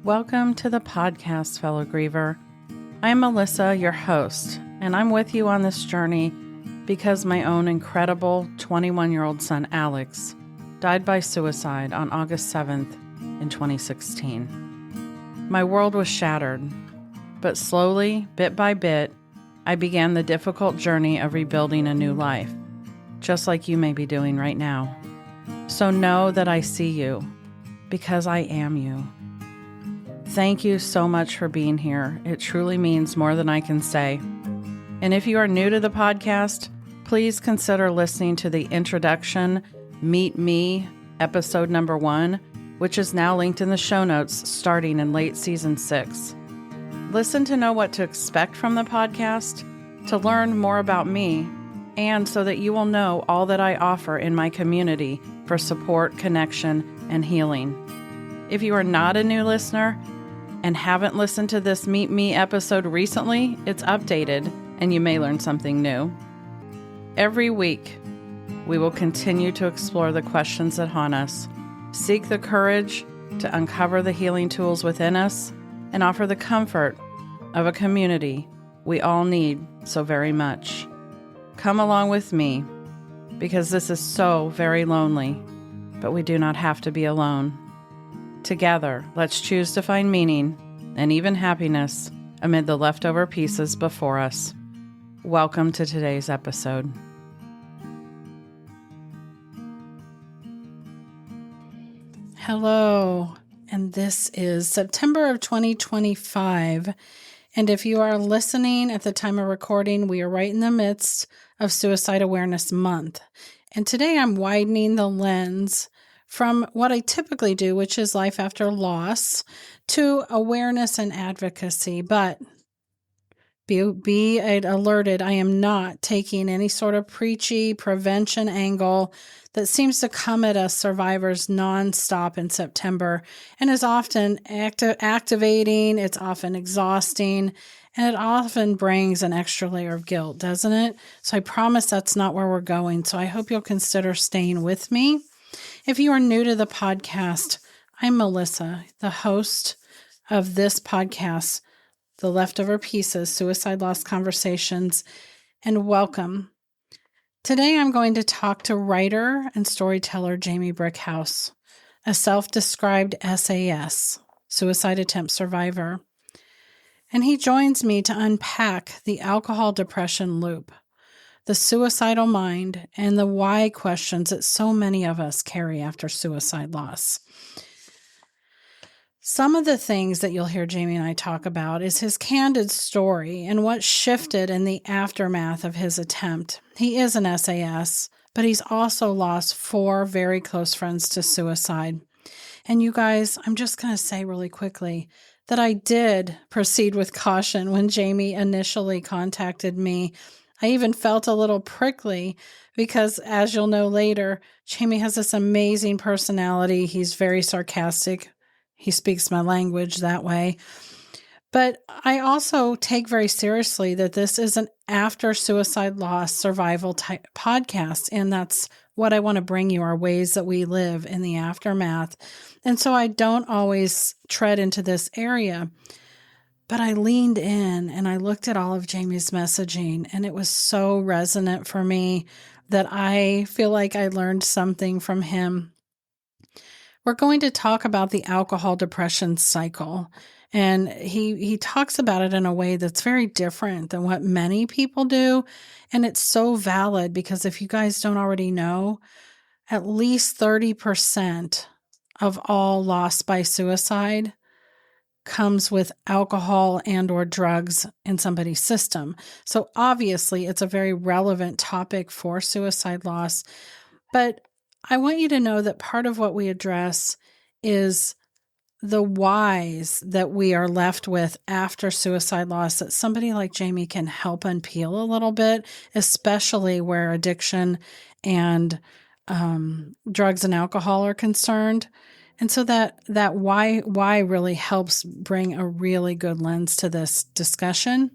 Welcome to the podcast, fellow griever. I'm Melissa, your host, and I'm with you on this journey because my own incredible 21-year-old son, Alex, died by suicide on August 7th in 2016. My world was shattered, but slowly, bit by bit, I began the difficult journey of rebuilding a new life, just like you may be doing right now. So know that I see you, because I am you. Thank you so much for being here. It truly means more than I can say. And if you are new to the podcast, please consider listening to the introduction, Meet Me, episode number 1, which is now linked in the show notes starting in late season 6. Listen to know what to expect from the podcast, to learn more about me, and so that you will know all that I offer in my community for support, connection, and healing. If you are not a new listener and haven't listened to this Meet Me episode recently, it's updated and you may learn something new. Every week, we will continue to explore the questions that haunt us, seek the courage to uncover the healing tools within us, and offer the comfort of a community we all need so very much. Come along with me, because this is so very lonely, but we do not have to be alone. Together, let's choose to find meaning and even happiness amid the leftover pieces before us. Welcome to today's episode. Hello, and this is September of 2025. And if you are listening at the time of recording, we are right in the midst of Suicide Awareness Month. And today I'm widening the lens from what I typically do, which is life after loss, to awareness and advocacy. But be alerted, I am not taking any sort of preachy prevention angle that seems to come at us survivors nonstop in September and is often activating, it's often exhausting, and it often brings an extra layer of guilt, doesn't it? So I promise that's not where we're going. So I hope you'll consider staying with me. If you are new to the podcast, I'm Melissa, the host of this podcast, The Leftover Pieces, Suicide Loss Conversations, and welcome. Today I'm going to talk to writer and storyteller Jamie Brickhouse, a self-described SAS, suicide attempt survivor. And he joins me to unpack the alcohol depression loop, the suicidal mind, and the why questions that so many of us carry after suicide loss. Some of the things that you'll hear Jamie and I talk about is his candid story and what shifted in the aftermath of his attempt. He is an SAS, but he's also lost 4 very close friends to suicide. And you guys, I'm just going to say really quickly that I did proceed with caution when Jamie initially contacted me. I even felt a little prickly because, as you'll know later, Jamie has this amazing personality. He's very sarcastic. He speaks my language that way. But I also take very seriously that this is an after suicide loss survival type podcast. And that's what I want to bring you, are ways that we live in the aftermath. And so I don't always tread into this area. But I leaned in and I looked at all of Jamie's messaging, and it was so resonant for me that I feel like I learned something from him. We're going to talk about the alcohol depression cycle, and he talks about it in a way that's very different than what many people do, and it's so valid because if you guys don't already know, at least 30% of all loss by suicide comes with alcohol and or drugs in somebody's system. So obviously it's a very relevant topic for suicide loss. But I want you to know that part of what we address is the whys that we are left with after suicide loss that somebody like Jamie can help unpeel a little bit, especially where addiction and drugs and alcohol are concerned. And so that why really helps bring a really good lens to this discussion.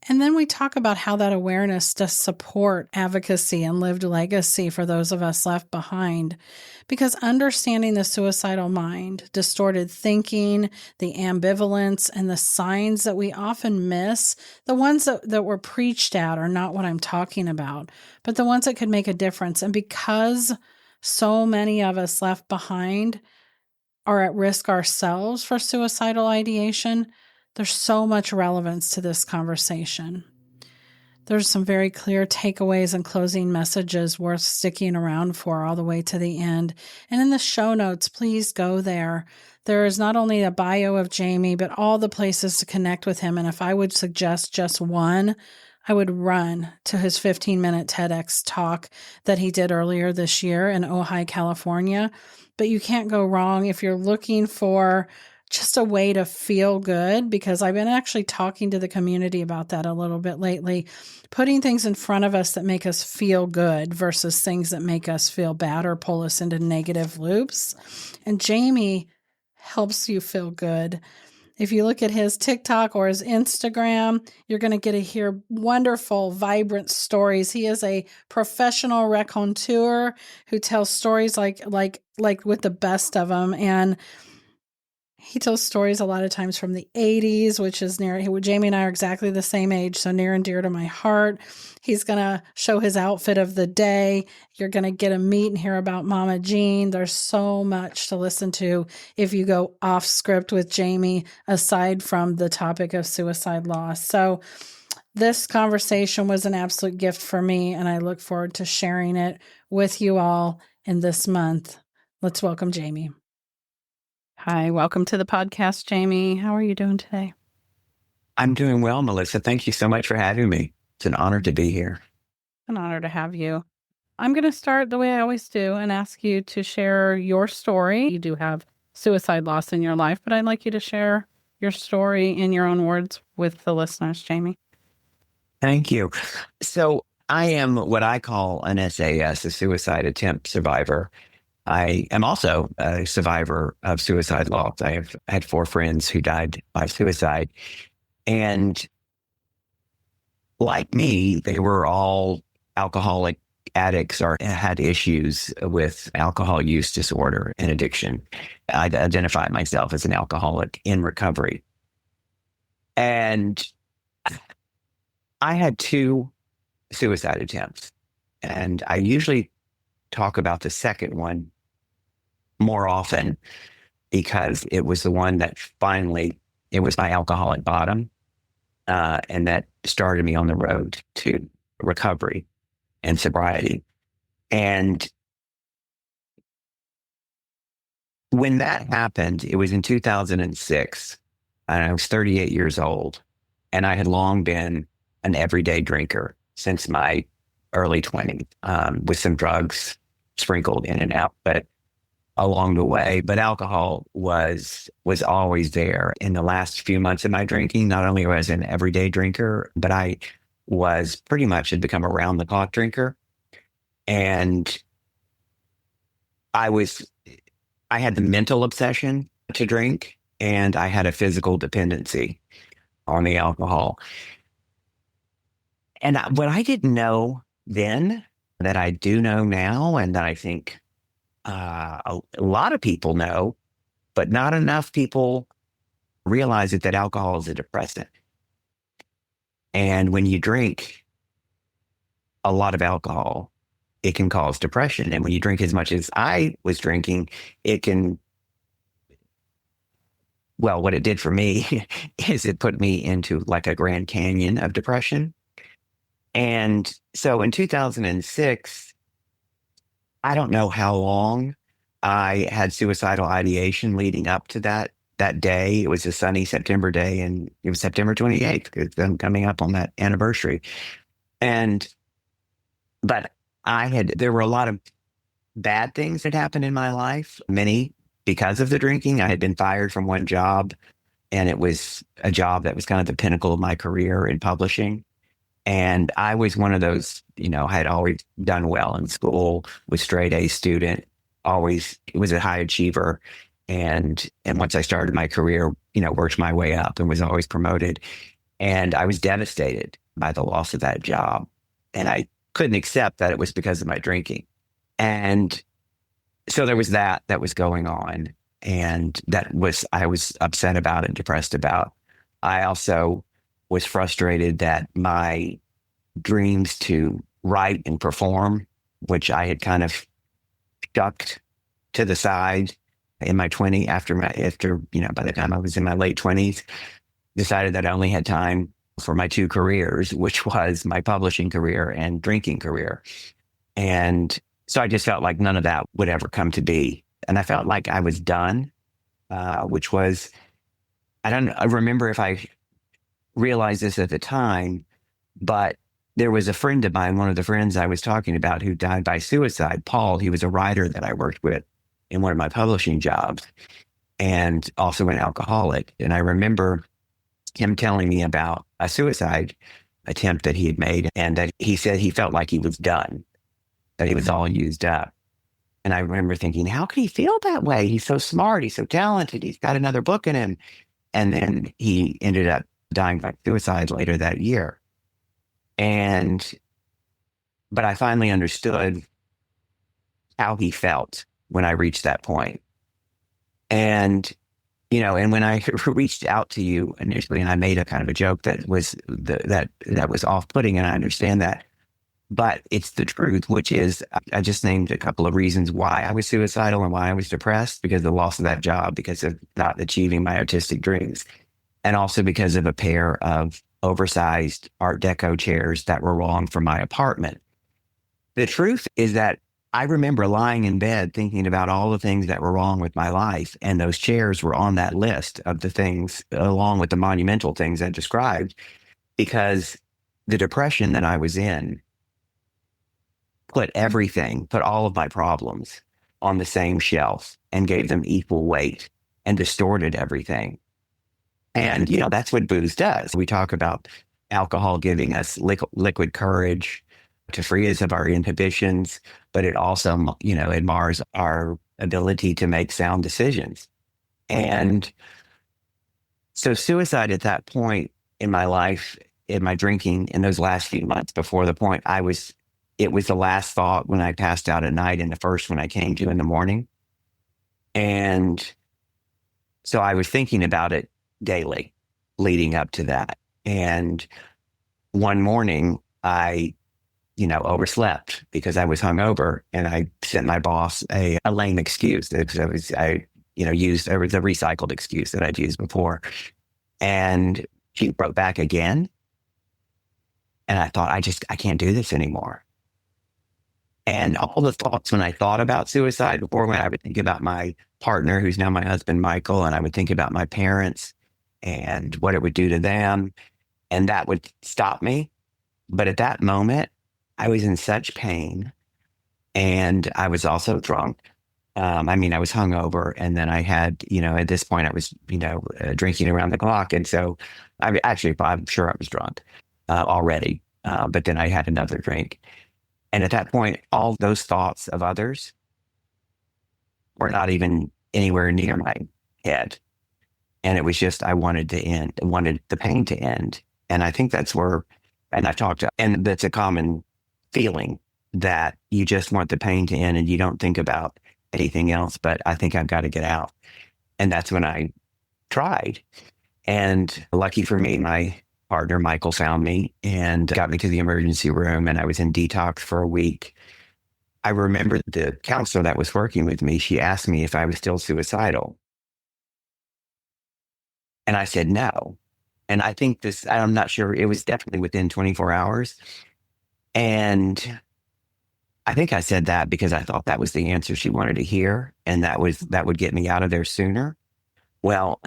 And then we talk about how that awareness does support advocacy and lived legacy for those of us left behind. Because understanding the suicidal mind, distorted thinking, the ambivalence, and the signs that we often miss, the ones that were preached at are not what I'm talking about, but the ones that could make a difference. And because so many of us left behind are at risk ourselves for suicidal ideation, there's so much relevance to this conversation. There's some very clear takeaways and closing messages worth sticking around for all the way to the end. And in the show notes, please go there. There is not only a bio of Jamie, but all the places to connect with him. And if I would suggest just one, I would run to his 15-minute TEDx talk that he did earlier this year in Ojai, California. But you can't go wrong if you're looking for just a way to feel good, because I've been actually talking to the community about that a little bit lately, putting things in front of us that make us feel good versus things that make us feel bad or pull us into negative loops. And Jamie helps you feel good. If you look at his TikTok or his Instagram, you're going to get to hear wonderful, vibrant stories. He is a professional raconteur who tells stories like with the best of them. And he tells stories a lot of times from the 80s, which is Jamie and I are exactly the same age, so near and dear to my heart. He's going to show his outfit of the day. You're going to get to meet and hear about Mama Jean. There's so much to listen to if you go off script with Jamie, aside from the topic of suicide loss. So this conversation was an absolute gift for me, and I look forward to sharing it with you all in this month. Let's welcome Jamie. Hi, welcome to the podcast, Jamie. How are you doing today? I'm doing well, Melissa. Thank you so much for having me. It's an honor to be here. An honor to have you. I'm going to start the way I always do and ask you to share your story. You do have suicide loss in your life, but I'd like you to share your story in your own words with the listeners, Jamie. Thank you. So I am what I call an SAS, a suicide attempt survivor. I am also a survivor of suicide loss. I have had 4 friends who died by suicide. And like me, they were all alcoholic addicts or had issues with alcohol use disorder and addiction. I identify myself as an alcoholic in recovery. And I had 2 suicide attempts. And I usually talk about the second one more often because it was the one that finally, it was my alcoholic bottom. And that started me on the road to recovery and sobriety. And when that happened, it was in 2006, and I was 38 years old, and I had long been an everyday drinker since my early 20s, with some drugs sprinkled in and out, but along the way. But alcohol was always there. In the last few months of my drinking, not only was I an everyday drinker, but I was pretty much had become a round the clock drinker. And I had the mental obsession to drink, and I had a physical dependency on the alcohol. And what I didn't know then that I do know now, and that I think a lot of people know, but not enough people realize that alcohol is a depressant. And when you drink a lot of alcohol, it can cause depression. And when you drink as much as I was drinking, it can, well, what it did for me is it put me into like a Grand Canyon of depression. And so in 2006, I don't know how long I had suicidal ideation leading up to that day. It was a sunny September day, and it was September 28th. Because I'm coming up on that anniversary. But there were a lot of bad things that happened in my life, many because of the drinking. I had been fired from one job, and it was a job that was kind of the pinnacle of my career in publishing. And I was one of those, I had always done well in school, was straight A student, always was a high achiever. And once I started my career, worked my way up and was always promoted. And I was devastated by the loss of that job. And I couldn't accept that it was because of my drinking. And so there was that was going on. And I was upset about and depressed about. I also was frustrated that my dreams to write and perform, which I had kind of shucked to the side in my 20s by the time I was in my late 20s, decided that I only had time for my two careers, which was my publishing career and drinking career. And so I just felt like none of that would ever come to be. And I felt like I was done, which was, I remember if I realized this at the time, but there was a friend of mine, one of the friends I was talking about, who died by suicide, Paul. He was a writer that I worked with in one of my publishing jobs and also an alcoholic. And I remember him telling me about a suicide attempt that he had made and that he said he felt like he was done, that he was all used up. And I remember thinking, how could he feel that way? He's so smart. He's so talented. He's got another book in him. And then he ended up dying by suicide later that year. But I finally understood how he felt when I reached that point. And, and when I reached out to you initially, and I made a kind of a joke that was that was off-putting, and I understand that, but it's the truth, which is I just named a couple of reasons why I was suicidal and why I was depressed, because of the loss of that job, because of not achieving my artistic dreams, and also because of a pair of oversized Art Deco chairs that were wrong for my apartment. The truth is that I remember lying in bed thinking about all the things that were wrong with my life, and those chairs were on that list of the things, along with the monumental things I described, because the depression that I was in put all of my problems on the same shelf and gave them equal weight and distorted everything. And, that's what booze does. We talk about alcohol giving us liquid courage to free us of our inhibitions, but it also, it mars our ability to make sound decisions. And so suicide at that point in my life, in my drinking, in those last few months before the point it was the last thought when I passed out at night and the first when I came to in the morning. And so I was thinking about it daily leading up to that. And one morning I, overslept because I was hungover, and I sent my boss a lame excuse that I used the recycled excuse that I'd used before. And she wrote back again. And I thought, I can't do this anymore. And all the thoughts when I thought about suicide before, when I would think about my partner, who's now my husband, Michael, and I would think about my parents and what it would do to them, and that would stop me. But at that moment, I was in such pain, and I was also drunk. I was hungover, and then I had, at this point, I was, drinking around the clock. And so I'm sure I was drunk already, but then I had another drink. And at that point, all those thoughts of others were not even anywhere near my head. And it was just, I wanted the pain to end. And I think that's where, and and that's a common feeling, that you just want the pain to end and you don't think about anything else. But I think I've got to get out. And that's when I tried. And lucky for me, my partner, Michael, found me and got me to the emergency room, and I was in detox for a week. I remember the counselor that was working with me, she asked me if I was still suicidal. And I said no. And I think I'm not sure, it was definitely within 24 hours. And I think I said that because I thought that was the answer she wanted to hear, and that would get me out of there sooner. Well,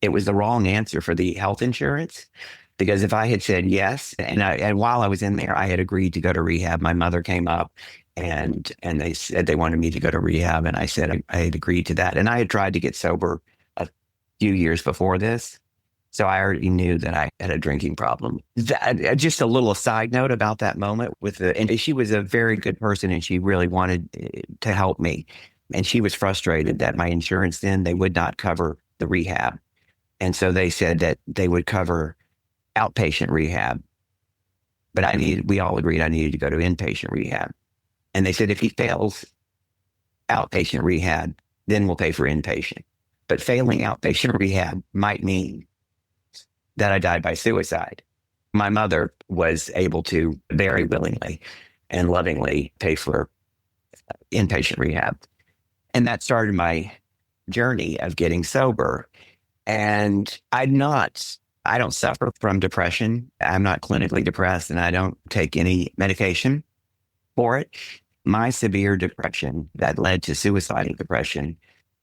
it was the wrong answer for the health insurance, because if I had said yes, and while I was in there, I had agreed to go to rehab. My mother came up and they said they wanted me to go to rehab, and I said I had agreed to that. And I had tried to get sober a few years before this, so I already knew that I had a drinking problem. Just a little side note about that moment and she was a very good person, and she really wanted to help me. And she was frustrated that my insurance then, they would not cover the rehab. And so they said that they would cover outpatient rehab, but we all agreed I needed to go to inpatient rehab. And they said, if he fails outpatient rehab, then we'll pay for inpatient. But failing outpatient rehab might mean that I died by suicide. My mother was able to very willingly and lovingly pay for inpatient rehab. And that started my journey of getting sober. And I don't suffer from depression. I'm not clinically depressed and I don't take any medication for it. My severe depression that led to suicidal depression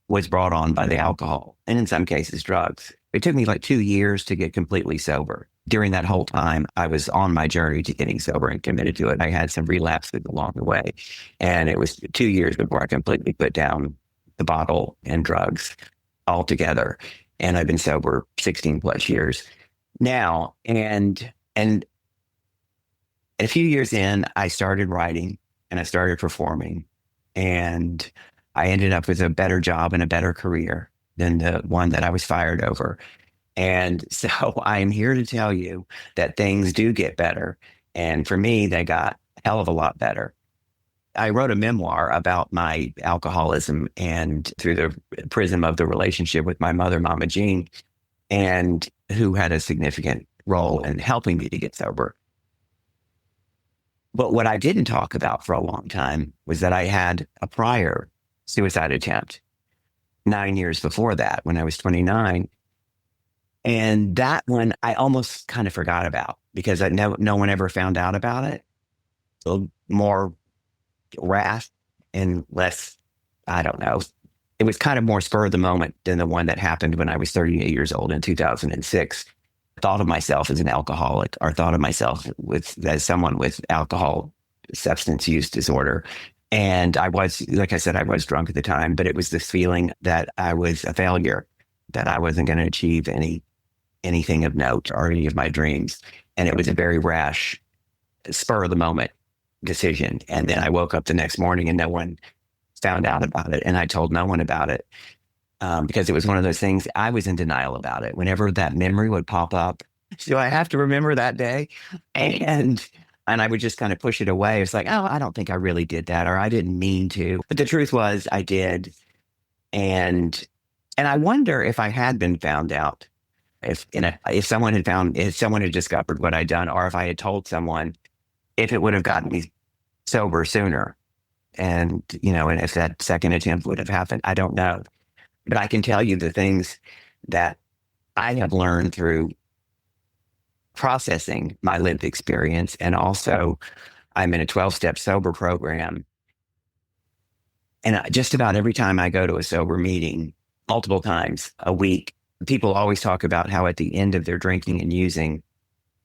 was brought on by the alcohol and in some cases drugs. It took me like 2 years to get completely sober. During that whole time, I was on my journey to getting sober and committed to it. I had some relapses along the way. And it was 2 years before I completely put down the bottle and drugs altogether. And I've been sober 16 plus years now. And a few years in, I started writing and I started performing. And I ended up with a better job and a better career than the one that I was fired over. And so I am here to tell you that things do get better. And for me, they got a hell of a lot better. I wrote a memoir about my alcoholism and through the prism of the relationship with my mother, Mama Jean, and who had a significant role in helping me to get sober. But what I didn't talk about for a long time was that I had a prior suicide attempt 9 years before that when I was 29. And that one I almost kind of forgot about because no one ever found out about it. So more rash and less, I don't know. It was kind of more spur of the moment than the one that happened when I was 38 years old in 2006. I thought of myself as an alcoholic or thought of myself as someone with alcohol substance use disorder. And I was, like I said, I was drunk at the time, but it was this feeling that I was a failure, that I wasn't going to achieve anything of note or any of my dreams. And it was a very rash, spur of the moment decision. And then I woke up the next morning and no one found out about it. And I told no one about it because it was one of those things I was in denial about it. Whenever that memory would pop up, do I have to remember that day? And I would just kind of push it away. It's like, oh, I don't think I really did that, or I didn't mean to. But the truth was, I did. And I wonder if I had been found out, if someone had discovered what I'd done, or if I had told someone, if it would have gotten me sober sooner. And if that second attempt would have happened, I don't know. But I can tell you the things that I have learned through processing my lived experience. And also, I'm in a 12-step sober program. And just about every time I go to a sober meeting, multiple times a week, people always talk about how at the end of their drinking and using,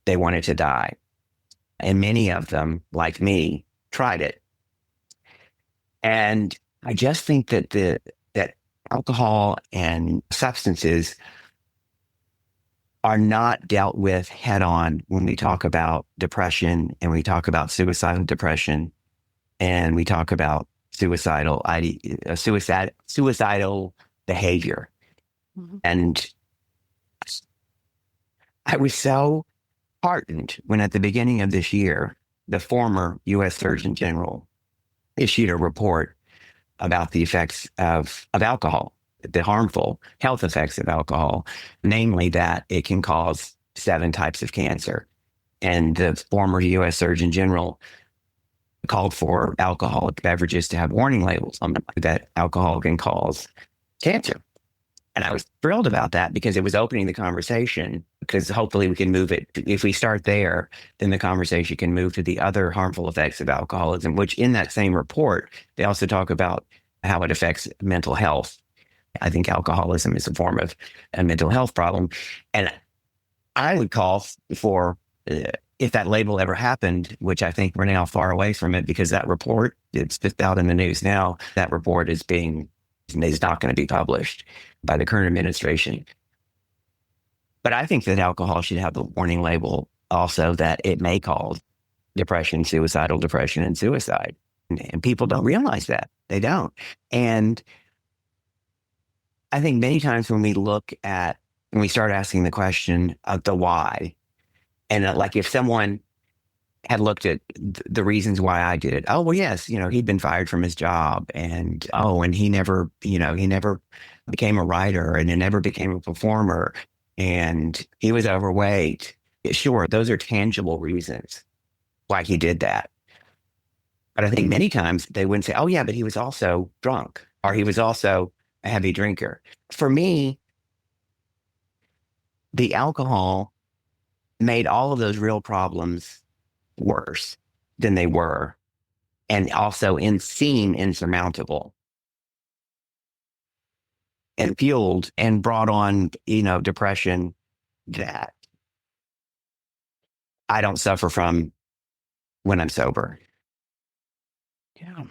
they wanted to die. And many of them, like me, tried it. And I just think that that alcohol and substances are not dealt with head on when we talk about depression and we talk about suicidal depression and we talk about suicidal behavior. Mm-hmm. And I was so heartened when at the beginning of this year, the former U.S. Surgeon General issued a report about the effects of alcohol, the harmful health effects of alcohol, namely that it can cause 7 types of cancer. And the former U.S. Surgeon General called for alcoholic beverages to have warning labels on them that alcohol can cause cancer. And I was thrilled about that because it was opening the conversation, because hopefully we can move it. If we start there, then the conversation can move to the other harmful effects of alcoholism, which in that same report, they also talk about how it affects mental health. I think alcoholism is a form of a mental health problem. And I would call for, if that label ever happened, which I think we're now far away from it because that report, it's just out in the news now, that report is not going to be published by the current administration. But I think that alcohol should have the warning label also that it may cause depression, suicidal depression, and suicide. And people don't realize that. They don't. And I think many times when we start asking the question of the why, And like if someone had looked at the reasons why I did it, oh, well, yes, he'd been fired from his job and he never became a writer and he never became a performer and he was overweight. Sure, those are tangible reasons why he did that. But I think many times they wouldn't say, oh, yeah, but he was also drunk or he was also a heavy drinker. For me, the alcohol made all of those real problems worse than they were and also seem insurmountable and fueled and brought on, depression that I don't suffer from when I'm sober. Yeah.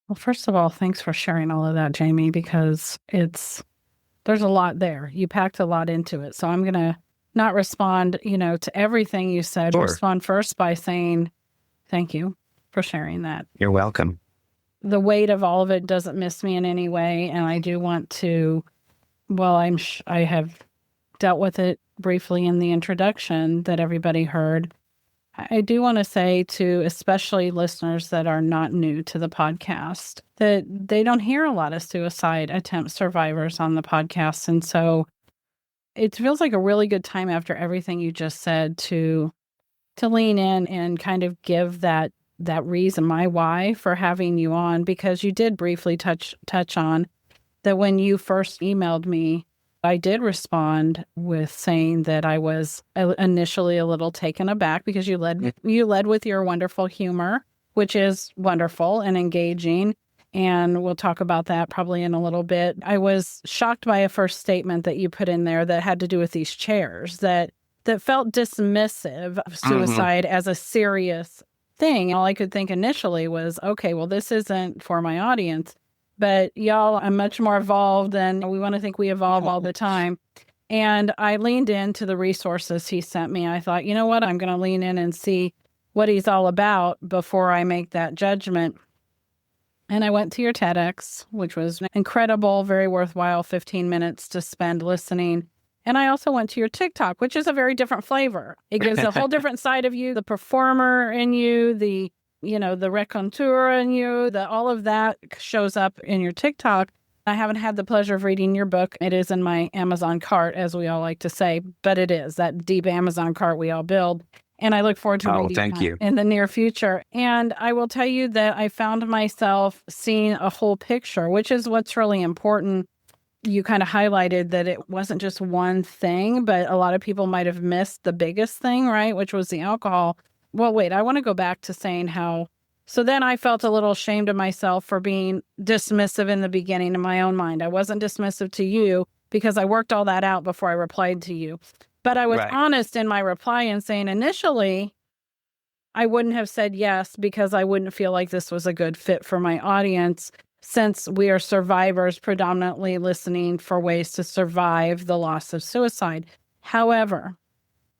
Well, first of all, thanks for sharing all of that, Jamie, because there's a lot there. You packed a lot into it. So I'm going to not respond, to everything you said. Sure. Respond first by saying thank you for sharing that. You're welcome. The weight of all of it doesn't miss me in any way. And I do want to, I have dealt with it briefly in the introduction that everybody heard. I do want to say to especially listeners that are not new to the podcast that they don't hear a lot of suicide attempt survivors on the podcast. And so it feels like a really good time after everything you just said to lean in and kind of give that reason, my why for having you on, because you did briefly touch on that when you first emailed me. I did respond with saying that I was initially a little taken aback because you led with your wonderful humor, which is wonderful and engaging. And we'll talk about that probably in a little bit. I was shocked by a first statement that you put in there that had to do with these chairs that felt dismissive of suicide as a serious thing. All I could think initially was, okay, well, this isn't for my audience. But y'all, I'm much more evolved than we want to think we evolve all the time. And I leaned into the resources he sent me. I thought, you know what? I'm going to lean in and see what he's all about before I make that judgment. And I went to your TEDx, which was incredible, very worthwhile 15 minutes to spend listening. And I also went to your TikTok, which is a very different flavor. It gives a whole different side of you, the performer in you, the raconteur in you, all of that shows up in your TikTok. I haven't had the pleasure of reading your book. It is in my Amazon cart, as we all like to say, but it is that deep Amazon cart we all build. And I look forward to reading that in the near future. And I will tell you that I found myself seeing a whole picture, which is what's really important. You kind of highlighted that it wasn't just one thing, but a lot of people might have missed the biggest thing, right? Which was the alcohol. Well, wait, I want to go back to saying so then I felt a little ashamed of myself for being dismissive in the beginning in my own mind. I wasn't dismissive to you because I worked all that out before I replied to you. But I was honest in my reply and saying initially, I wouldn't have said yes because I wouldn't feel like this was a good fit for my audience since we are survivors predominantly listening for ways to survive the loss of suicide. However,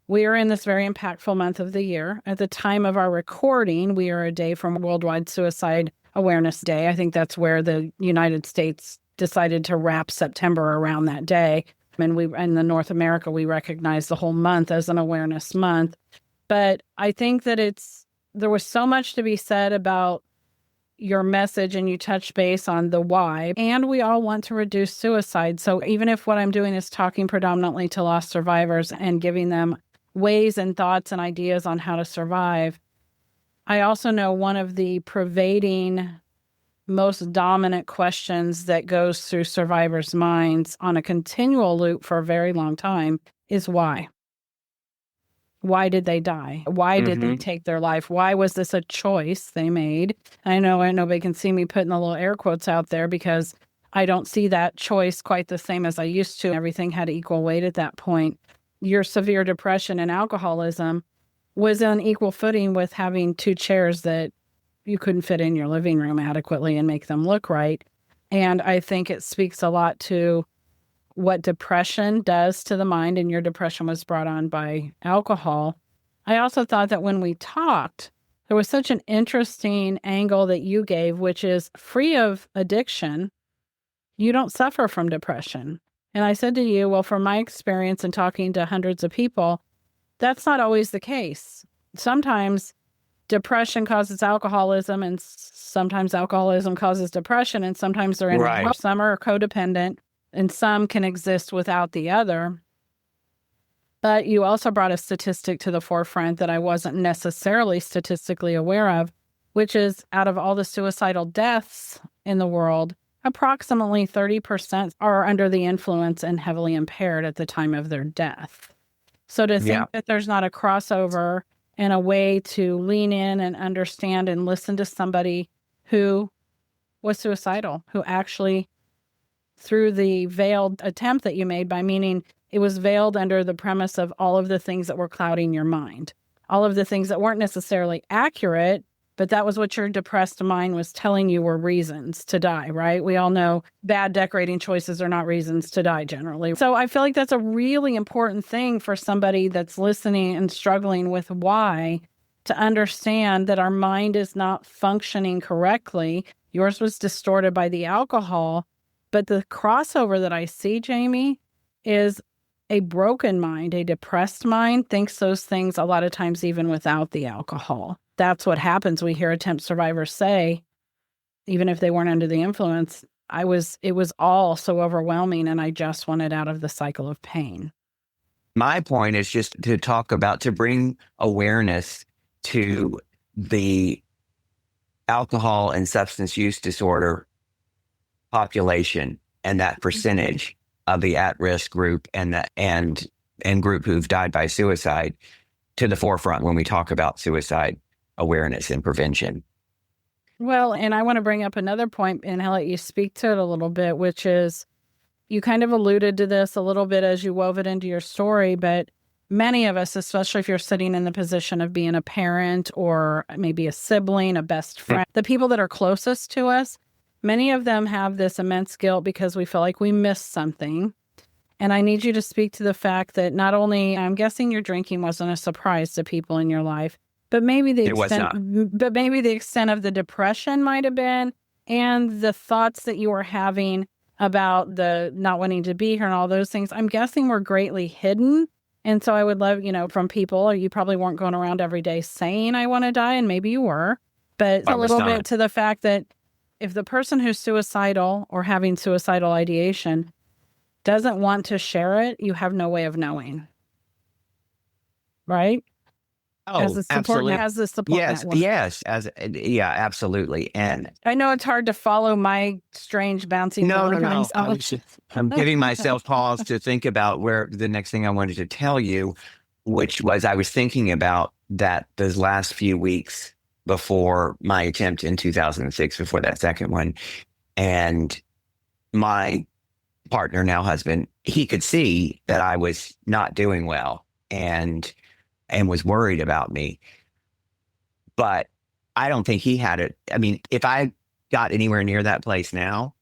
we are in this very impactful month of the year. At the time of our recording, we are a day from Worldwide Suicide Awareness Day. I think that's where the United States decided to wrap September around that day. And in North America, we recognize the whole month as an awareness month. But I think that there was so much to be said about your message, and you touch base on the why. And we all want to reduce suicide. So even if what I'm doing is talking predominantly to lost survivors and giving them ways and thoughts and ideas on how to survive, I also know one of the pervading, most dominant questions that goes through survivors' minds on a continual loop for a very long time is why? Why did they die? Why did they take their life? Why was this a choice they made? I know nobody can see me putting the little air quotes out there because I don't see that choice quite the same as I used to. Everything had equal weight at that point. Your severe depression and alcoholism was on equal footing with having two chairs that you couldn't fit in your living room adequately and make them look right. And I think it speaks a lot to what depression does to the mind, and your depression was brought on by alcohol. I also thought that when we talked, there was such an interesting angle that you gave, which is free of addiction, you don't suffer from depression. And I said to you, well, from my experience in talking to hundreds of people, That's not always the case. Sometimes depression causes alcoholism, and sometimes alcoholism causes depression, and sometimes they're in Right. some are codependent, and some can exist without the other. But you also brought a statistic to the forefront that I wasn't necessarily statistically aware of, which is out of all the suicidal deaths in the world, approximately 30% are under the influence and heavily impaired at the time of their death. So to think that there's not a crossover and a way to lean in and understand and listen to somebody who was suicidal, who actually, through the veiled attempt that you made, by meaning it was veiled under the premise of all of the things that were clouding your mind, all of the things that weren't necessarily accurate, but that was what your depressed mind was telling you were reasons to die, right? We all know bad decorating choices are not reasons to die generally. So I feel like that's a really important thing for somebody that's listening and struggling with why, to understand that our mind is not functioning correctly. Yours was distorted by the alcohol, but the crossover that I see, Jamie, is a broken mind, a depressed mind thinks those things a lot of times even without the alcohol. That's what happens. We hear attempt survivors say, even if they weren't under the influence, it was all so overwhelming and I just wanted out of the cycle of pain. My point is just to bring awareness to the alcohol and substance use disorder population and that percentage of the at-risk group and group who've died by suicide to the forefront when we talk about suicide awareness and prevention. Well, and I want to bring up another point and I'll let you speak to it a little bit, which is you kind of alluded to this a little bit as you wove it into your story, but many of us, especially if you're sitting in the position of being a parent or maybe a sibling, a best friend, the people that are closest to us, many of them have this immense guilt because we feel like we missed something. And I need you to speak to the fact that not only, I'm guessing your drinking wasn't a surprise to people in your life, but maybe the extent of the depression might have been, and the thoughts that you were having about the not wanting to be here and all those things, I'm guessing were greatly hidden. And so I would love, from people, you probably weren't going around every day saying, I want to die, and maybe you were, but a little bit to the fact that if the person who's suicidal or having suicidal ideation doesn't want to share it, you have no way of knowing. Right? Oh, absolutely. As the support network. Yes. Absolutely. And I know it's hard to follow my strange bouncing. No. I'm giving myself pause to think about where the next thing I wanted to tell you, which was I was thinking about that those last few weeks before my attempt in 2006, before that second one. And my partner, now husband, he could see that I was not doing well and was worried about me. But I don't think he had it. I mean, if I got anywhere near that place now,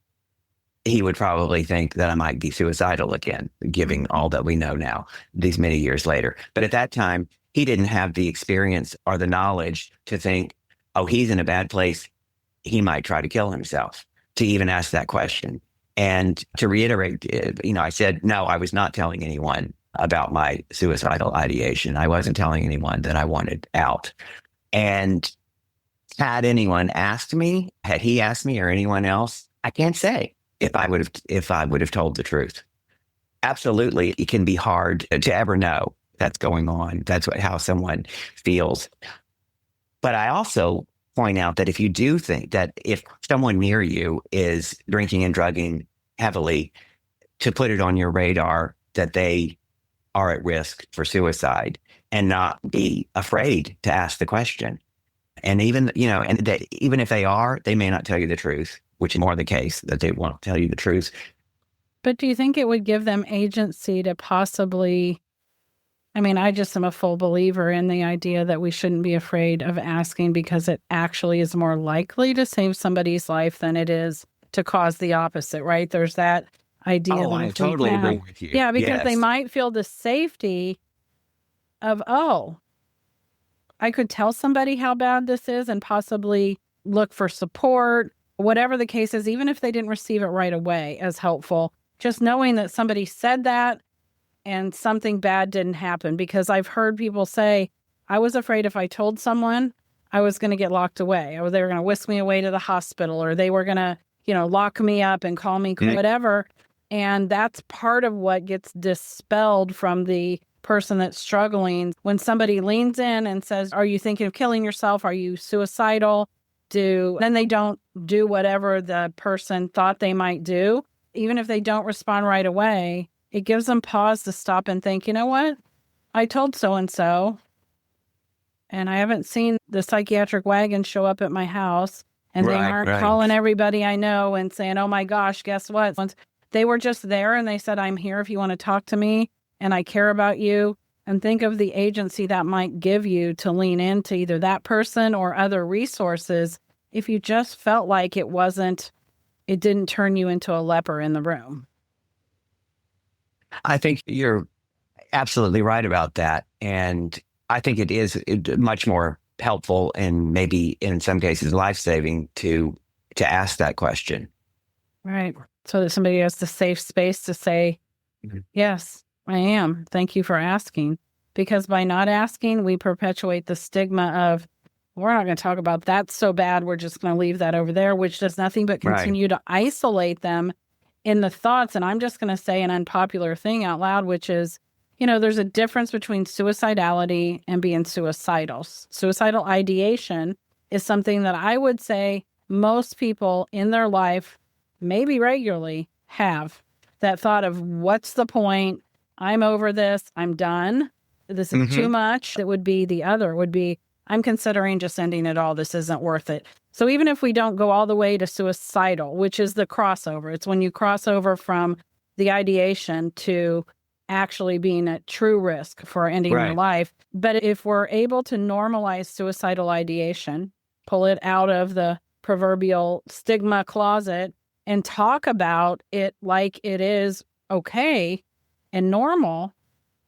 he would probably think that I might be suicidal again, given all that we know now, these many years later. But at that time, he didn't have the experience or the knowledge to think, oh, he's in a bad place. He might try to kill himself, to even ask that question. And to reiterate, I said, no, I was not telling anyone about my suicidal ideation. I wasn't telling anyone that I wanted out. And had anyone asked me, had he asked me or anyone else, I can't say if I would have told the truth. Absolutely, it can be hard to ever know that's going on. That's how someone feels. But I also point out that if you do think that if someone near you is drinking and drugging heavily, to put it on your radar that they are at risk for suicide and not be afraid to ask the question. And even, even if they are, they may not tell you the truth, which is more the case that they won't tell you the truth. But do you think it would give them agency to possibly, I just am a full believer in the idea that we shouldn't be afraid of asking because it actually is more likely to save somebody's life than it is to cause the opposite, right? There's that idea. Oh, I totally agree with you. Yeah, because they might feel the safety of, I could tell somebody how bad this is and possibly look for support, whatever the case is, even if they didn't receive it right away as helpful. Just knowing that somebody said that and something bad didn't happen, because I've heard people say, I was afraid if I told someone, I was going to get locked away, or they were going to whisk me away to the hospital, or they were going to, lock me up and call me whatever. And that's part of what gets dispelled from the person that's struggling. When somebody leans in and says, are you thinking of killing yourself? Are you suicidal? Then they don't do whatever the person thought they might do. Even if they don't respond right away, it gives them pause to stop and think, you know what? I told so-and-so, and I haven't seen the psychiatric wagon show up at my house, and they aren't calling everybody I know and saying, oh my gosh, guess what? Once they were just there and they said, I'm here if you want to talk to me and I care about you. And think of the agency that might give you to lean into either that person or other resources if you just felt like it didn't turn you into a leper in the room. I think you're absolutely right about that. And I think it is much more helpful and maybe in some cases life-saving to ask that question. Right. So that somebody has the safe space to say, yes, I am. Thank you for asking. Because by not asking, we perpetuate the stigma of, we're not going to talk about that so bad, we're just going to leave that over there, which does nothing but continue to isolate them in the thoughts. And I'm just going to say an unpopular thing out loud, which is, there's a difference between suicidality and being suicidal. Suicidal ideation is something that I would say most people in their life, maybe regularly, have that thought of, what's the point? I'm over this. I'm done. This is too much. It would be the other, would be, I'm considering just ending it all. This isn't worth it. So even if we don't go all the way to suicidal, which is the crossover, it's when you cross over from the ideation to actually being at true risk for ending your life. But if we're able to normalize suicidal ideation, pull it out of the proverbial stigma closet and talk about it like it is okay and normal,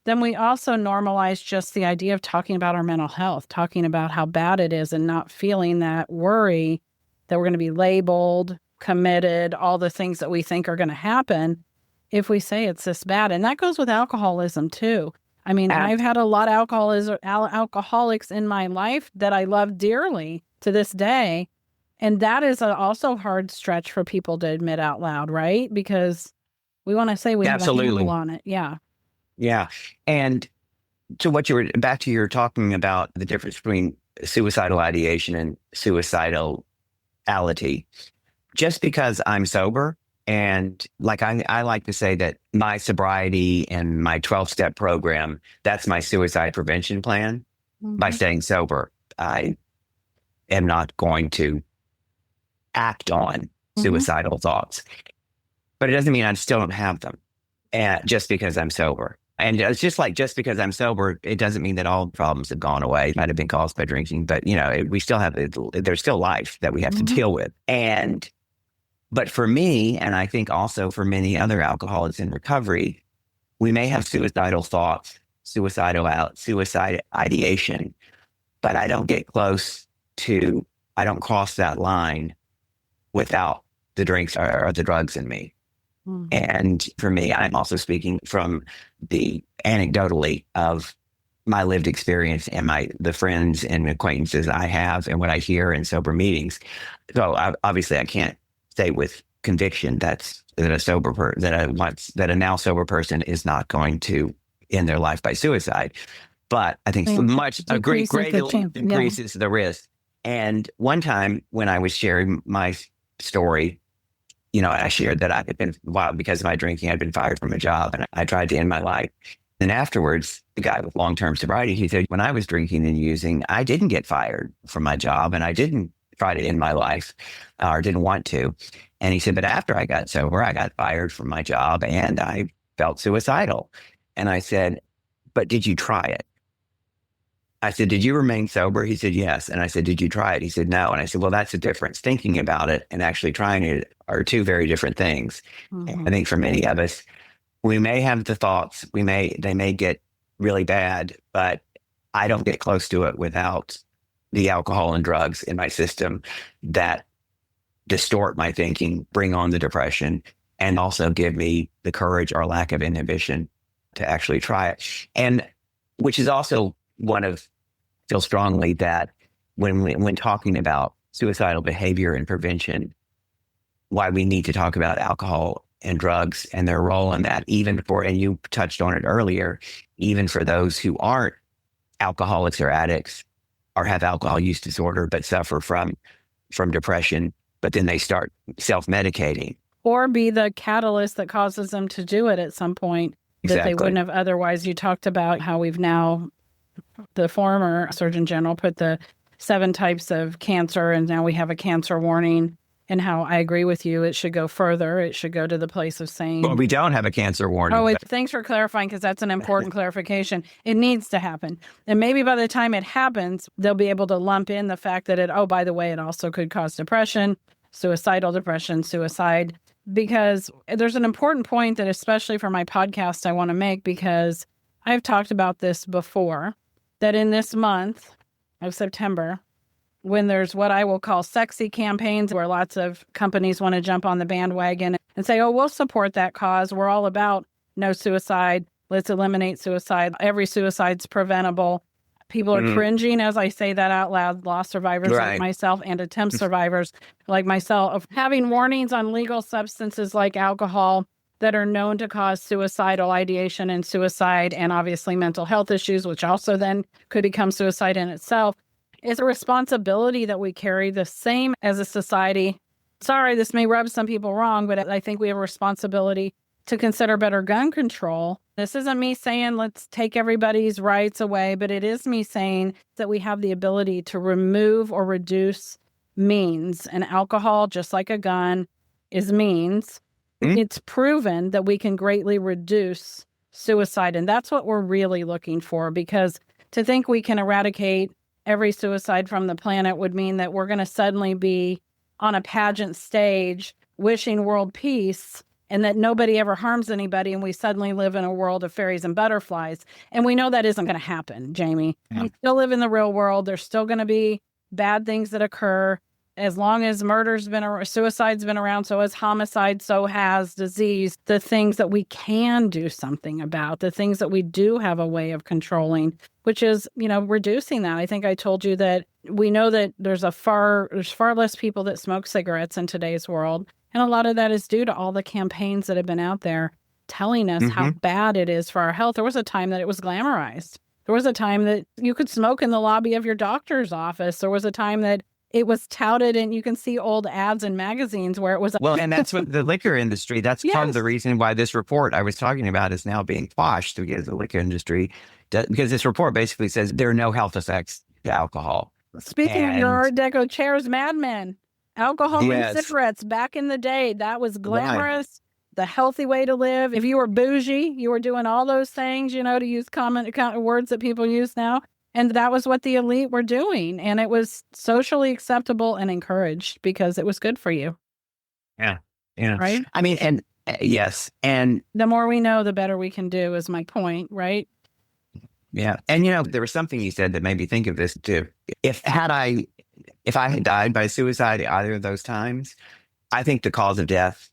then we also normalize just the idea of talking about our mental health, talking about how bad it is and not feeling that worry that we're going to be labeled, committed, all the things that we think are going to happen if we say it's this bad. And that goes with alcoholism too. I mean, I've had a lot of alcoholics in my life that I love dearly to this day. And that is also a hard stretch for people to admit out loud, right? Because we want to say we have a handle on it. Yeah. Yeah. And to what back to your talking about the difference between suicidal ideation and suicidality. Just because I'm sober, and like I like to say that my sobriety and my 12-step program, that's my suicide prevention plan. By staying sober, I am not going to act on suicidal thoughts. But it doesn't mean I still don't have them just because I'm sober. And it's just because I'm sober, it doesn't mean that all problems have gone away. It might have been caused by drinking, but we still have, there's still life that we have to deal with. But for me, and I think also for many other alcoholics in recovery, we may have suicidal thoughts, suicide ideation, but I don't get I don't cross that line without the drinks or the drugs in me. And for me, I'm also speaking from the anecdotally of my lived experience and the friends and acquaintances I have and what I hear in sober meetings. So obviously I can't say with conviction that a now sober person is not going to end their life by suicide. But I think greatly increases the risk. And one time when I was sharing my story, I shared that I had been, because of my drinking, I'd been fired from a job and I tried to end my life. And afterwards, the guy with long-term sobriety, he said, when I was drinking and using, I didn't get fired from my job and I didn't try to end my life or didn't want to. And he said, but after I got sober, I got fired from my job and I felt suicidal. And I said, but did you try it? I said, did you remain sober? He said, yes. And I said, did you try it? He said, no. And I said, well, that's the difference. Thinking about it and actually trying it are two very different things. I think for many of us, we may have the thoughts, they may get really bad, but I don't get close to it without the alcohol and drugs in my system that distort my thinking, bring on the depression, and also give me the courage or lack of inhibition to actually try it. And which is also feel strongly that when talking about suicidal behavior and prevention, why we need to talk about alcohol and drugs and their role in that, and you touched on it earlier, even for those who aren't alcoholics or addicts or have alcohol use disorder, but suffer from depression, but then they start self-medicating. Or be the catalyst that causes them to do it at some point that they wouldn't have otherwise. You talked about how we've now, the former Surgeon General put the 7 types of cancer, and now we have a cancer warning. And how I agree with you, it should go further. It should go to the place of saying... Well, we don't have a cancer warning. Oh, thanks for clarifying, because that's an important clarification. It needs to happen. And maybe by the time it happens, they'll be able to lump in the fact that by the way, it also could cause depression, suicidal depression, suicide. Because there's an important point that, especially for my podcast, I want to make, because I've talked about this before, that in this month of September, when there's what I will call sexy campaigns where lots of companies want to jump on the bandwagon and say, oh, we'll support that cause. We're all about no suicide. Let's eliminate suicide. Every suicide's preventable. People are cringing as I say that out loud. Loss survivors like myself and attempt survivors like myself, of having warnings on legal substances like alcohol that are known to cause suicidal ideation and suicide, and obviously mental health issues, which also then could become suicide in itself. It's a responsibility that we carry, the same as a society. Sorry, this may rub some people wrong, but I think we have a responsibility to consider better gun control. This isn't me saying let's take everybody's rights away, but it is me saying that we have the ability to remove or reduce means. And alcohol, just like a gun, is means. It's proven that we can greatly reduce suicide. And that's what we're really looking for, because to think we can eradicate every suicide from the planet would mean that we're going to suddenly be on a pageant stage wishing world peace, and that nobody ever harms anybody, and we suddenly live in a world of fairies and butterflies. And we know that isn't going to happen, Jamie. Yeah. We still live in the real world. There's still going to be bad things that occur. As long as suicide's been around, so has homicide, so has disease. The things that we can do something about, the things that we do have a way of controlling, which is, reducing that. I think I told you that we know that there's far less people that smoke cigarettes in today's world. And a lot of that is due to all the campaigns that have been out there telling us how bad it is for our health. There was a time that it was glamorized. There was a time that you could smoke in the lobby of your doctor's office. There was a time that it was touted, and you can see old ads in magazines where it was... Well, and that's what the liquor industry, that's part of the reason why this report I was talking about is now being quashed, because the liquor industry, because this report basically says there are no health effects to alcohol. Speaking of your Art Deco chairs, Mad Men, alcohol and cigarettes back in the day, that was glamorous, the healthy way to live. If you were bougie, you were doing all those things, to use common words that people use now. And that was what the elite were doing. And it was socially acceptable and encouraged because it was good for you. Yeah. Right? I mean, and yes. And the more we know, the better we can do, is my point, right? Yeah. And, there was something you said that made me think of this too. If I had died by suicide either of those times, I think the cause of death,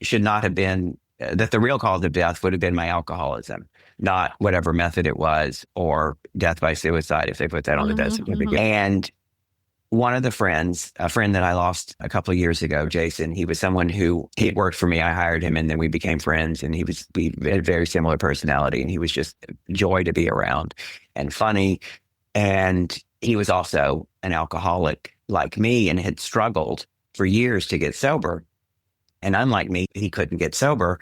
should not have been, that the real cause of death would have been my alcoholism, not whatever method it was, or death by suicide, if they put that on the death certificate. And one of a friend that I lost a couple of years ago, Jason, he was someone who, he worked for me. I hired him, and then we became friends, and we had a very similar personality, and he was just joy to be around and funny. And he was also an alcoholic like me, and had struggled for years to get sober. And unlike me, he couldn't get sober.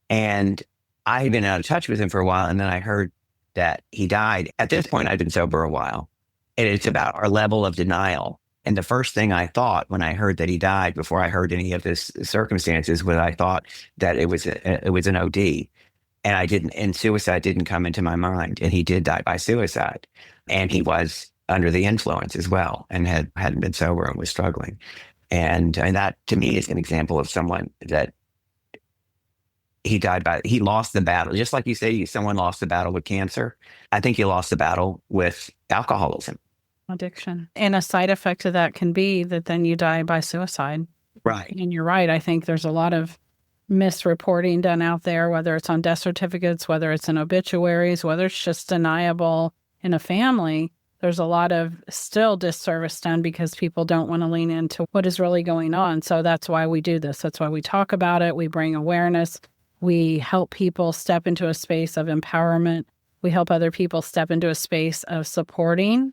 And I had been out of touch with him for a while, and then I heard that he died. At this point, I'd been sober a while. And it's about our level of denial. And the first thing I thought when I heard that he died, before I heard any of his circumstances, was I thought that it was an OD. And suicide didn't come into my mind. And he did die by suicide. And he was under the influence as well, and hadn't been sober and was struggling. And that, to me, is an example of someone that he lost the battle. Just like you say, someone lost the battle with cancer. I think he lost the battle with alcoholism. Addiction. And a side effect of that can be that then you die by suicide. Right. And you're right. I think there's a lot of misreporting done out there, whether it's on death certificates, whether it's in obituaries, whether it's just deniable in a family. There's a lot of still disservice done because people don't want to lean into what is really going on. So that's why we do this. That's why we talk about it. We bring awareness. We help people step into a space of empowerment. We help other people step into a space of supporting.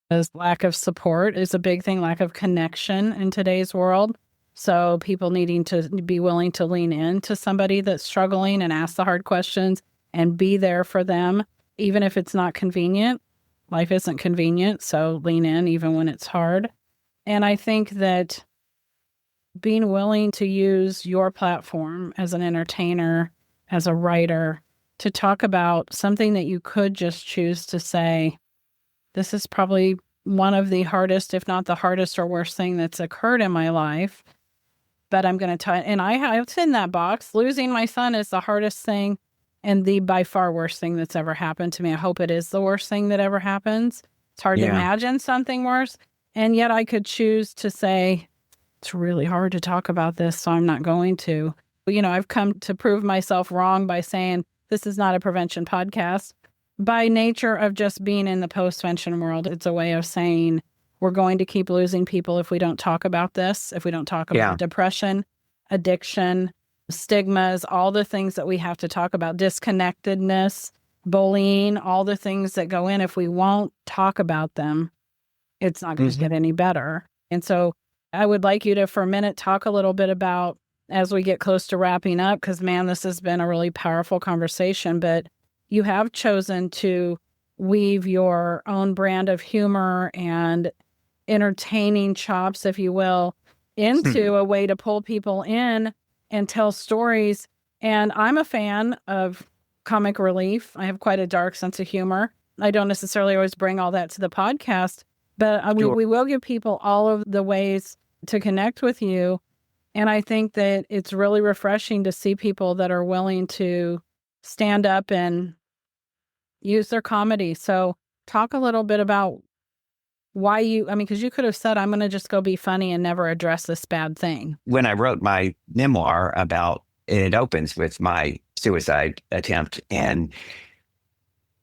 Because lack of support is a big thing, lack of connection in today's world. So people needing to be willing to lean into somebody that's struggling and ask the hard questions and be there for them, even if it's not convenient. Life isn't convenient, so lean in even when it's hard. And I think that being willing to use your platform as an entertainer, as a writer, to talk about something that you could just choose to say, this is probably one of the hardest, if not the hardest or worst thing that's occurred in my life. But I'm going to tell you, and it's in that box. Losing my son is the hardest thing and the by far worst thing that's ever happened to me. I hope it is the worst thing that ever happens. It's hard to imagine something worse. And yet I could choose to say, it's really hard to talk about this, so I'm not going to. I've come to prove myself wrong by saying this is not a prevention podcast. By nature of just being in the postvention world, it's a way of saying we're going to keep losing people if we don't talk about this, if we don't talk about depression, addiction, stigmas, all the things that we have to talk about, disconnectedness, bullying, all the things that go in. If we won't talk about them, it's not going to get any better. And so I would like you to, for a minute, talk a little bit about, as we get close to wrapping up, because, man, this has been a really powerful conversation, but you have chosen to weave your own brand of humor and entertaining chops, if you will, into a way to pull people in and tell stories. And I'm a fan of comic relief. I have quite a dark sense of humor. I don't necessarily always bring all that to the podcast, but we will give people all of the ways to connect with you. And I think that it's really refreshing to see people that are willing to stand up and use their comedy. So talk a little bit about why because you could have said, I'm going to just go be funny and never address this bad thing. When I wrote my memoir it opens with my suicide attempt, and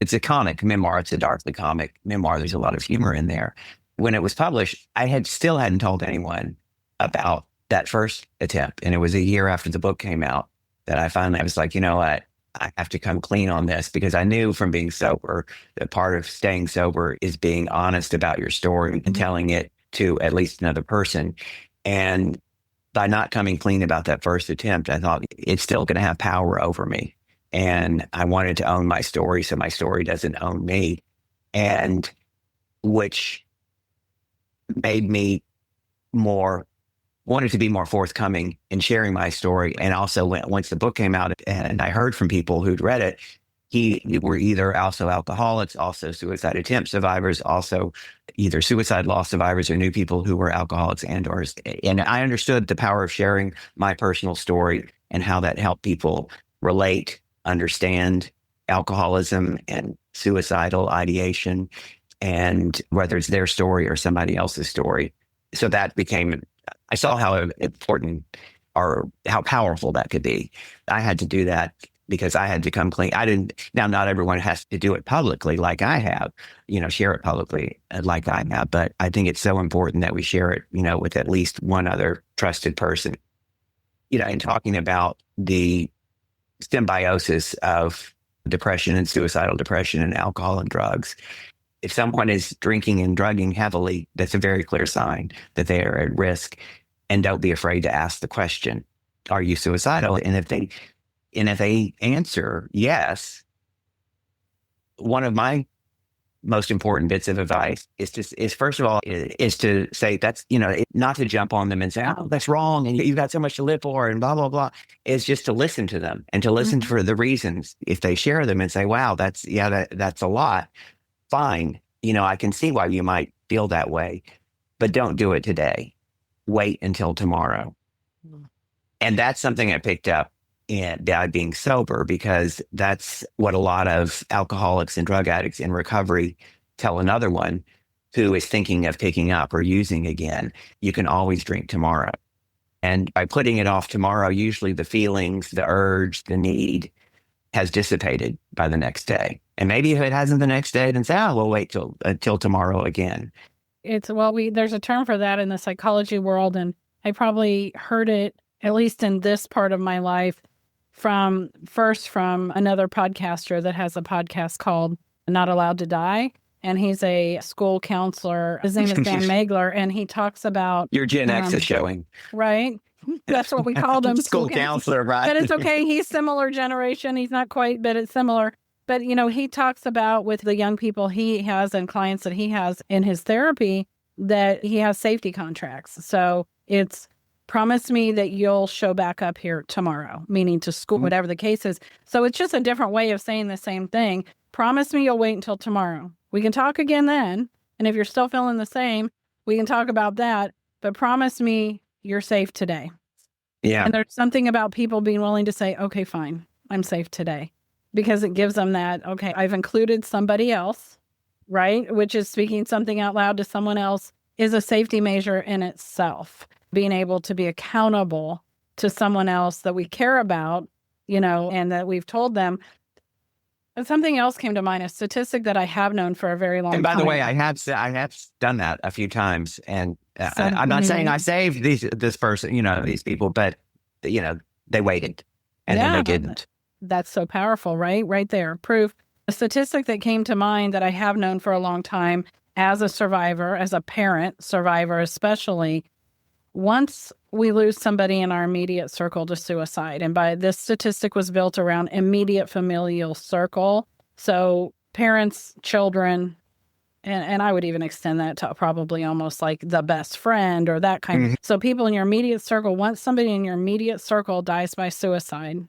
it's a comic memoir. It's a darkly comic memoir. There's a lot of humor in there. When it was published, I hadn't told anyone about that first attempt. And it was a year after the book came out that I was like, you know what? I have to come clean on this, because I knew from being sober that part of staying sober is being honest about your story and telling it to at least another person. And by not coming clean about that first attempt, I thought it's still going to have power over me. And I wanted to own my story so my story doesn't own me. And which made me wanted to be more forthcoming in sharing my story. And also once the book came out and I heard from people who'd read it, were either also alcoholics, also suicide attempt survivors, also either suicide loss survivors, or knew people who were alcoholics and I understood the power of sharing my personal story and how that helped people relate, understand alcoholism and suicidal ideation, and whether it's their story or somebody else's story. So that I saw how important or how powerful that could be. I had to do that because I had to come clean. Now, not everyone has to do it publicly like I have, share it publicly like I have, but I think it's so important that we share it, with at least one other trusted person, in talking about the symbiosis of depression and suicidal depression and alcohol and drugs. If someone is drinking and drugging heavily, that's a very clear sign that they are at risk. And don't be afraid to ask the question, are you suicidal? And if they answer yes, one of my most important bits of advice is first of all, is to say that's, not to jump on them and say, oh, that's wrong, and you've got so much to live for, and blah, blah, blah. It's just to listen to them and to listen for the reasons. If they share them and say, wow, that's a lot. Fine. I can see why you might feel that way, but don't do it today. Wait until tomorrow. And that's something I picked up by being sober, because that's what a lot of alcoholics and drug addicts in recovery tell another one who is thinking of picking up or using again. You can always drink tomorrow. And by putting it off tomorrow, usually the feelings, the urge, the need has dissipated by the next day. And maybe if it hasn't the next day, then say, oh, we'll wait till tomorrow again. There's a term for that in the psychology world, and I probably heard it, at least in this part of my life, from another podcaster that has a podcast called Not Allowed to Die. And he's a school counselor. His name is Dan Magler, and he talks about... Your Gen X is showing. Right? That's what we called him. School counselor, right? But it's okay. He's similar generation. He's not quite, but it's similar. But, he talks about with the young people he has and clients that he has in his therapy that he has safety contracts. So it's promise me that you'll show back up here tomorrow, meaning to school, whatever the case is. So it's just a different way of saying the same thing. Promise me you'll wait until tomorrow. We can talk again then. And if you're still feeling the same, we can talk about that. But promise me you're safe today. Yeah. And there's something about people being willing to say, okay, fine, I'm safe today. Because it gives them that, okay, I've included somebody else, right? Which is speaking something out loud to someone else is a safety measure in itself. Being able to be accountable to someone else that we care about, and that we've told them. And something else came to mind, a statistic that I have known for a very long time. And by the way, I have done that a few times. And I'm not saying I saved this person, these people, but, they waited and then they didn't. That's so powerful, right? Right there. Proof. A statistic that came to mind that I have known for a long time as a survivor, as a parent survivor especially, once we lose somebody in our immediate circle to suicide, and by this statistic was built around immediate familial circle. So parents, children, and I would even extend that to probably almost like the best friend or that kind of. So people in your immediate circle, once somebody in your immediate circle dies by suicide,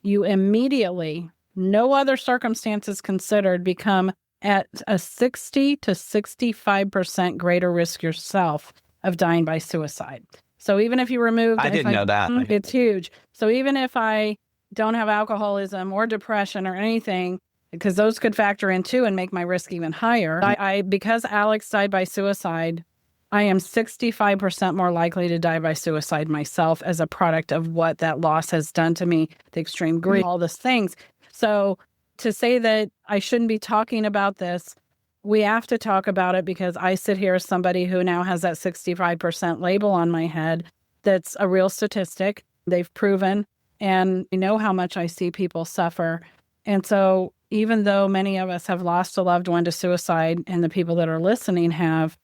you immediately, no other circumstances considered, become at a 60 to 65% greater risk yourself of dying by suicide. So even if you remove... I didn't know that. It's huge. So even if I don't have alcoholism or depression or anything, because those could factor in too and make my risk even higher, because Alex died by suicide, I am 65% more likely to die by suicide myself as a product of what that loss has done to me, the extreme grief, all these things. So to say that I shouldn't be talking about this, we have to talk about it because I sit here as somebody who now has that 65% label on my head. That's a real statistic. They've proven, and you know how much I see people suffer. And so even though many of us have lost a loved one to suicide, and the people that are listening have,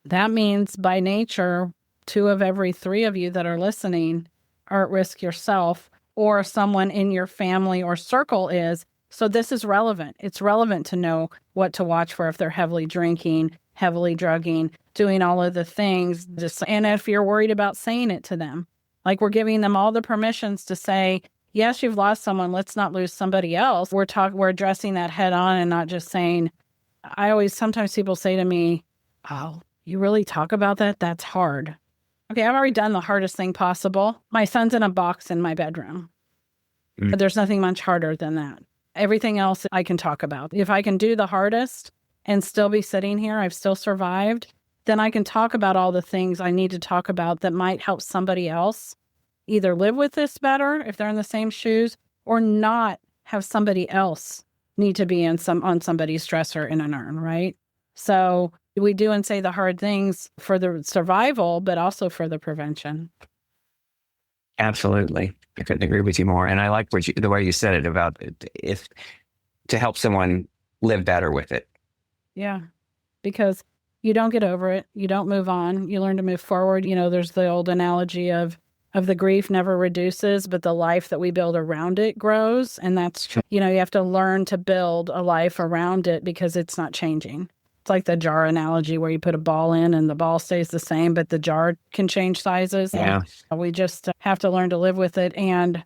that means by nature, 2 of every 3 of you that are listening are at risk yourself, or someone in your family or circle is. So this is relevant. It's relevant to know what to watch for if they're heavily drinking, heavily drugging, doing all of the things. And if you're worried about saying it to them, like we're giving them all the permissions to say, yes, you've lost someone. Let's not lose somebody else. We're addressing that head on and not just saying, sometimes people say to me, oh, you really talk about that? That's hard. Okay, I've already done the hardest thing possible. My son's in a box in my bedroom. But there's nothing much harder than that. Everything else I can talk about. If I can do the hardest and still be sitting here, I've still survived, then I can talk about all the things I need to talk about that might help somebody else either live with this better if they're in the same shoes, or not have somebody else need to be on somebody's stressor in an urn, right? So we do and say the hard things for the survival, but also for the prevention. Absolutely. I couldn't agree with you more. And I like the way you said it about if to help someone live better with it. Yeah, because you don't get over it. You don't move on. You learn to move forward. There's the old analogy of the grief never reduces, but the life that we build around it grows. And that's true. You have to learn to build a life around it because it's not changing. It's like the jar analogy where you put a ball in and the ball stays the same, but the jar can change sizes. Yeah. And we just have to learn to live with it and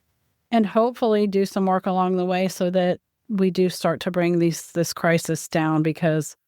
hopefully do some work along the way so that we do start to bring this crisis down, because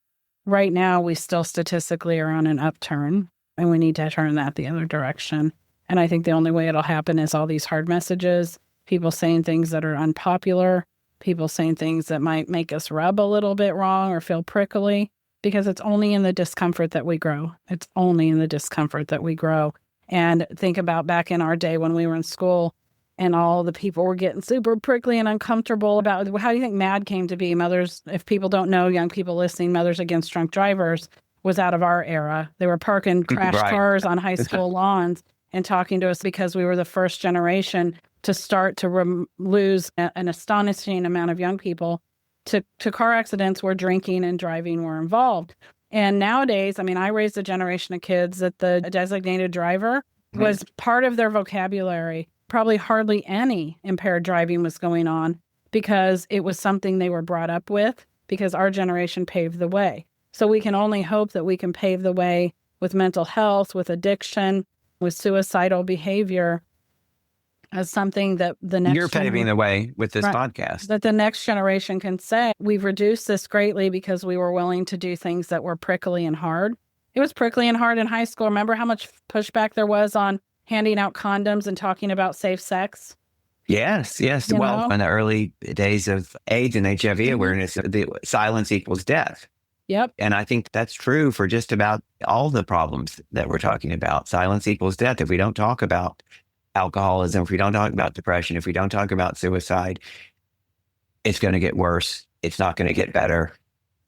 right now we still statistically are on an upturn and we need to turn that the other direction. And I think the only way it'll happen is all these hard messages, people saying things that are unpopular, people saying things that might make us rub a little bit wrong or feel prickly. Because it's only in the discomfort that we grow. It's only in the discomfort that we grow. And think about back in our day when we were in school and all the people were getting super prickly and uncomfortable about how do you think MAD came to be? Mothers, if people don't know, young people listening, Mothers Against Drunk Drivers was out of our era. They were parking crash cars on high school lawns and talking to us because we were the first generation to start to lose an astonishing amount of young people to car accidents where drinking and driving were involved. And nowadays, I mean, I raised a generation of kids that the designated driver was part of their vocabulary. Probably hardly any impaired driving was going on because it was something they were brought up with because our generation paved the way. So we can only hope that we can pave the way with mental health, with addiction, with suicidal behavior as something that the next You're paving the way with this podcast. That the next generation can say, we've reduced this greatly because we were willing to do things that were prickly and hard. It was prickly and hard in high school. Remember how much pushback there was on handing out condoms and talking about safe sex? Yes. Well, in the early days of AIDS and HIV awareness, the silence equals death. Yep. And I think that's true for just about all the problems that we're talking about. Silence equals death. If we don't talk about alcoholism, if we don't talk about depression, if we don't talk about suicide, it's going to get worse. It's not going to get better,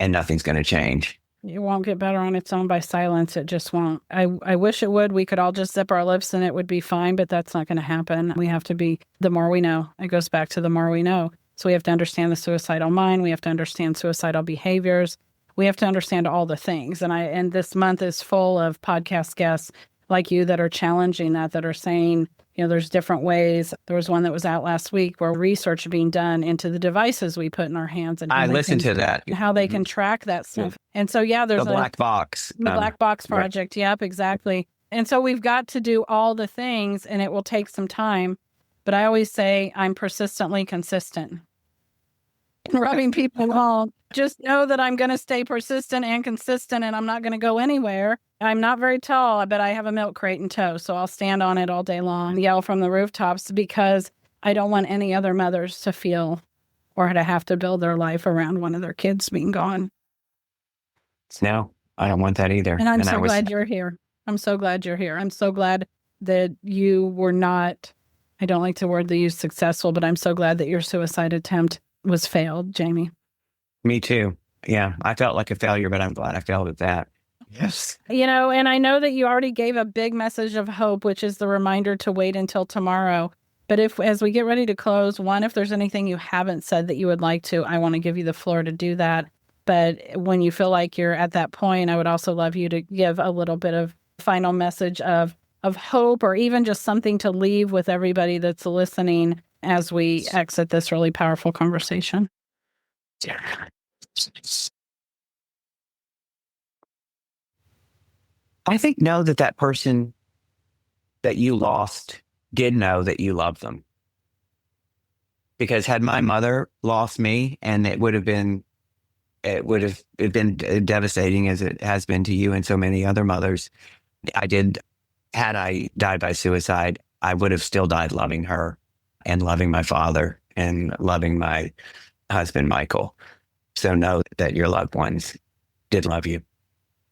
and nothing's going to change. It won't get better on its own by silence. It just won't. I wish it would. We could all just zip our lips and it would be fine, but that's not going to happen. We have to be, the more we know. It goes back to the more we know. So we have to understand the suicidal mind. We have to understand suicidal behaviors. We have to understand all the things. And this month is full of podcast guests like you that are challenging that are saying, there's different ways. There was one that was out last week where research being done into the devices we put in our hands. And I listened to that. How they can track that stuff. And so, there's the black box. The black box project. Right. Yep, exactly. And so we've got to do all the things and it will take some time. But I always say I'm persistently consistent. Rubbing people along. Just know that I'm going to stay persistent and consistent and I'm not going to go anywhere. I'm not very tall, but I have a milk crate in tow, so I'll stand on it all day long, yell from the rooftops because I don't want any other mothers to feel or to have to build their life around one of their kids being gone. No, I don't want that either. And I'm so glad you're here. I'm so glad you're here. I'm so glad that you were not, I don't like the word they use successful, but I'm so glad that your suicide attempt was failed, Jamie. Me too. Yeah, I felt like a failure, but I'm glad I failed at that. Yes. And I know that you already gave a big message of hope, which is the reminder to wait until tomorrow. But as we get ready to close, one, if there's anything you haven't said that you would like to, I want to give you the floor to do that. But when you feel like you're at that point, I would also love you to give a little bit of final message of hope or even just something to leave with everybody that's listening as we exit this really powerful conversation. I think know that person that you lost did know that you loved them. Because had my mother lost me, and it would have been devastating as it has been to you and so many other mothers. Had I died by suicide, I would have still died loving her and loving my father and loving my husband, Michael. So know that your loved ones did love you.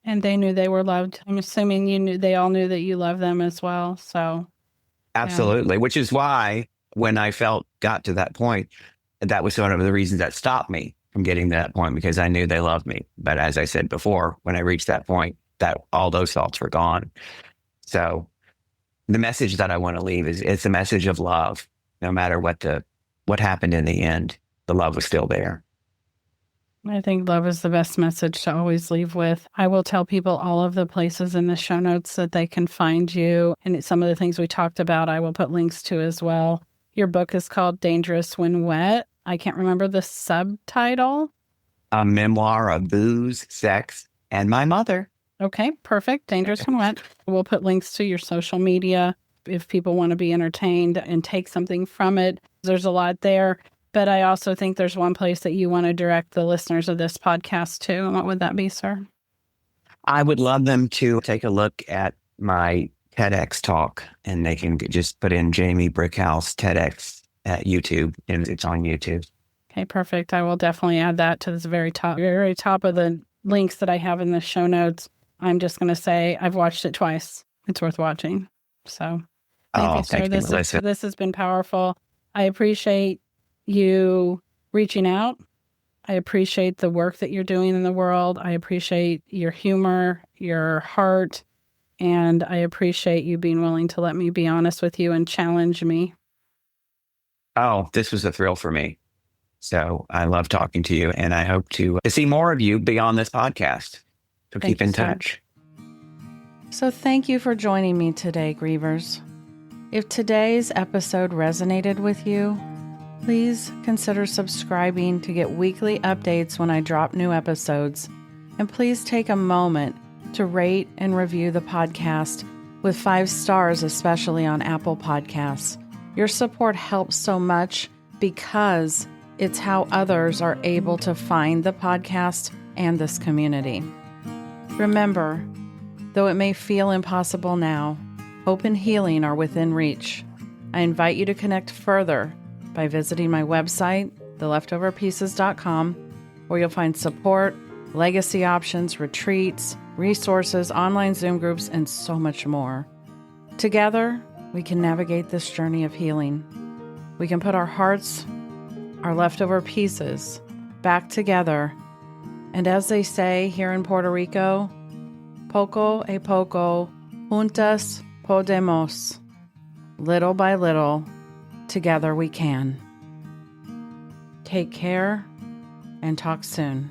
And they knew they were loved. I'm assuming they all knew that you loved them as well. So, absolutely. Which is why when I got to that point, that was sort of the reason that stopped me from getting to that point, because I knew they loved me. But as I said before, when I reached that point, that all those thoughts were gone. So the message that I want to leave is it's a message of love. No matter what happened in the end, the love was still there. I think love is the best message to always leave with. I will tell people all of the places in the show notes that they can find you. And some of the things we talked about, I will put links to as well. Your book is called Dangerous When Wet. I can't remember the subtitle. A memoir of booze, sex, and my mother. Okay, perfect. Dangerous When Wet. We'll put links to your social media if people want to be entertained and take something from it. There's a lot there. But I also think there's one place that you want to direct the listeners of this podcast to. And what would that be, sir? I would love them to take a look at my TEDx talk, and they can just put in Jamie Brickhouse TEDx at YouTube, and it's on YouTube. Okay, perfect. I will definitely add that to this very top of the links that I have in the show notes. I'm just going to say I've watched it twice. It's worth watching. So thank you, sir. Thank you, Melissa. This has been powerful. I appreciate you reaching out. I appreciate the work that you're doing in the world. I appreciate your humor, your heart, and I appreciate you being willing to let me be honest with you and challenge me. Oh, this was a thrill for me. So I love talking to you, and I hope to see more of you beyond this podcast. So keep in touch. So thank you for joining me today, Grievers. If today's episode resonated with you, please consider subscribing to get weekly updates when I drop new episodes. And please take a moment to rate and review the podcast with 5 stars, especially on Apple Podcasts. Your support helps so much because it's how others are able to find the podcast and this community. Remember, though it may feel impossible now, hope and healing are within reach. I invite you to connect further by visiting my website, theleftoverpieces.com, where you'll find support, legacy options, retreats, resources, online Zoom groups, and so much more. Together, we can navigate this journey of healing. We can put our hearts, our leftover pieces, back together. And as they say here in Puerto Rico, poco a poco, juntas podemos. Little by little, together we can. Take care and talk soon.